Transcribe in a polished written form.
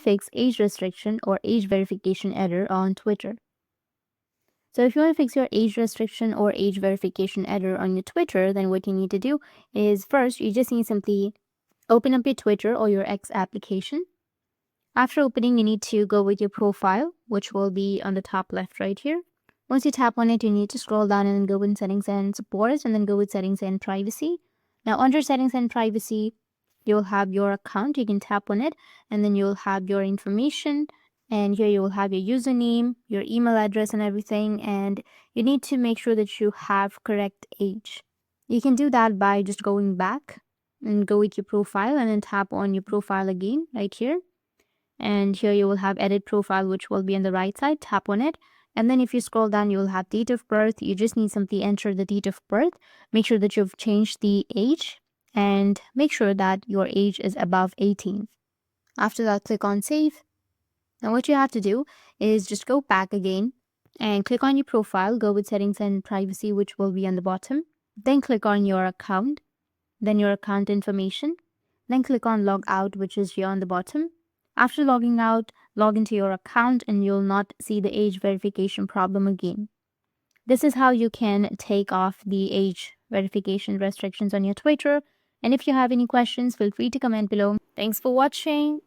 fix age restriction or age verification error on Twitter. So if you want to fix your age restriction or age verification error on your Twitter, then what you need to do is first, you just need to simply open up your Twitter or your X application. After opening, you need to go with your profile, which will be on the top left right here. Once you tap on it, you need to scroll down and then go in settings and support, and then go with settings and privacy. Now under settings and privacy, you'll have your account. You can tap on it and then you'll have your information, and here you will have your username, your email address and everything, and you need to make sure that you have correct age. You can do that by just going back and go with your profile and then tap on your profile again right here. And here you will have edit profile, which will be on the right side. Tap on it, and then if you scroll down, you will have date of birth. You just need simply enter the date of birth. Make sure that you've changed the age and make sure that your age is above 18. After that, click on save. Now what you have to do is just go back again and click on your profile, go with settings and privacy, which will be on the bottom. Then click on your account, then your account information, then click on log out, which is here on the bottom. After logging out, log into your account and you'll not see the age verification problem again. This is how you can take off the age verification restrictions on your Twitter. And if you have any questions, feel free to comment below. Thanks for watching.